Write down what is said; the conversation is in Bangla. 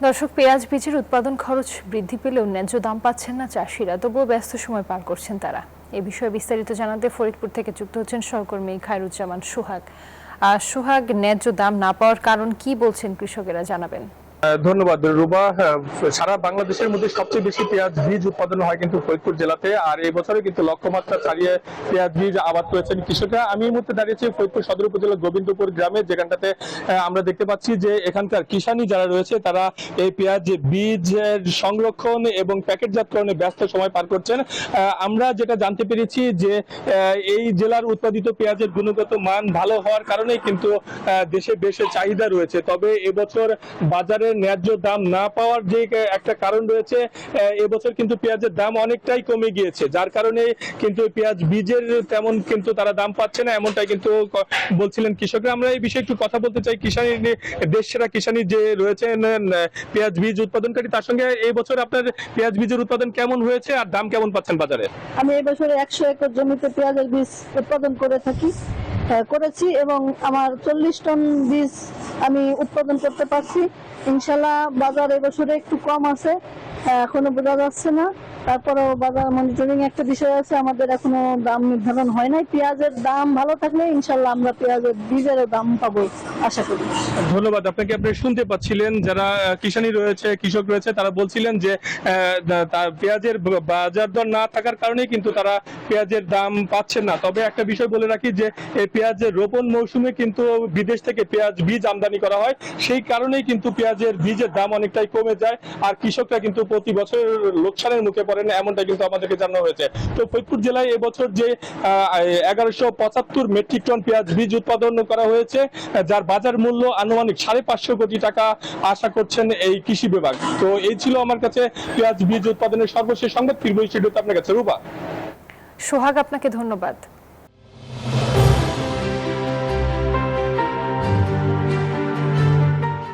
দর্শক, পেঁয়াজ বীজের উৎপাদন খরচ বৃদ্ধি পেলেও ন্যায্য দাম পাচ্ছেন না চাষিরা, তবুও ব্যস্ত সময় পার করছেন তারা। এ বিষয়ে বিস্তারিত জানাতে ফরিদপুর থেকে যুক্ত হচ্ছেন সহকর্মী খায়রুজ্জামান সোহাগ। সোহাগ, ন্যায্য দাম না পাওয়ার কারণ কি বলছেন কৃষকেরা, জানাবেন। ধন্যবাদ রুবা। সারা বাংলাদেশের মধ্যে সবচেয়ে বেশি পেঁয়াজ বীজ উৎপাদন হয় কিন্তু ফরিদপুর জেলাতে, আর এই বছরে কিন্তু লক্ষ্যমাত্রা ছাড়িয়ে পেঁয়াজ বীজ আবাদ করেছেন কৃষকরা। আমি এই মুহূর্তে দাঁড়িয়েছি ফরিদপুর সদর উপজেলার গোবিন্দপুর গ্রামে, যেখানটাতে আমরা দেখতে পাচ্ছি যে এখানকার কিষানি যারা রয়েছে তারা এই পেঁয়াজ বীজ সংরক্ষণ এবং প্যাকেটজাতকরণে ব্যস্ত সময় পার করছেন। আমরা যেটা জানতে পেরেছি যে এই জেলার উৎপাদিত পেঁয়াজের গুণগত মান ভালো হওয়ার কারণে কিন্তু দেশে বেশ চাহিদা রয়েছে। তবে এবছর বাজারে ন্যায্য দাম না পাওয়ার যে একটা কারণ রয়েছে, এবছর কিন্তু পেঁয়াজের দাম অনেকটাই কমে গিয়েছে, যার কারণে কিন্তু পেঁয়াজ বীজের তেমন কিন্তু তারা দাম পাচ্ছে না, এমনটাই কিন্তু বলছিলেন কৃষকরা। আমরা এই বিষয়ে একটু কথা বলতে চাই কিষানি, দেশ সেরা কিষানি যে রয়েছেন পেঁয়াজ বীজ উৎপাদনকারী, তার সঙ্গে এই বছর আপনার পেঁয়াজ বীজের উৎপাদন কেমন হয়েছে আর দাম কেমন পাচ্ছেন বাজারে? আমি এই বছরে 100 একর জমিতে পেঁয়াজের বীজ উৎপাদন করেছি এবং আমার 40 টন বীজ আমি উৎপাদন করতে পারছি। ইনশাল্লাহ বাজার এবছরে একটু কম আছে, এখনো বোঝা যাচ্ছে না। তারপরেও বাজার মনিটরিং একটা বিষয় আছে, আমাদের এখনো দাম নির্ধারণ হয় নাই। পেঁয়াজের দাম ভালো থাকলে ইনশাল্লাহ আমরা পেঁয়াজের বীজেরও দাম পাবো আশা করি। ধন্যবাদ আপনাকে। আপনি শুনতে পাচ্ছিলেন যারা কিষানি রয়েছে, কৃষক রয়েছে, তারা বলছিলেন যে পেঁয়াজের বাজার দর না থাকার কারণে কিন্তু তারা পেঁয়াজের দাম পাচ্ছেন না। তবে একটা বিষয় বলে রাখি যে এই পেঁয়াজের রোপণ মৌসুমে কিন্তু বিদেশ থেকে পেঁয়াজ বীজ আমদানি করা হয়, সেই কারণেই কিন্তু পেঁয়াজের বীজের দাম অনেকটাই কমে যায়, আর কৃষকরা কিন্তু প্রতি বছর লোকসানের মুখে পড়েন, এমনটা কিন্তু আমাদেরকে জানানো হয়েছে। তো ফরিদপুর জেলায় এবছর যে 1175 মেট্রিক টন পেঁয়াজ বীজ উৎপাদন করা হয়েছে, যার বাজার মূল্য আনুমানিক 550 কোটি টাকা আশা করছেন এই কৃষি বিভাগ। তো এই ছিল আমার কাছে পেঁয়াজ বীজ উৎপাদনের সর্বশেষ সংবাদ। ফিরবো স্টুডিওতে আপনার কাছে। রূপা। সোহাগ, আপনাকে ধন্যবাদ।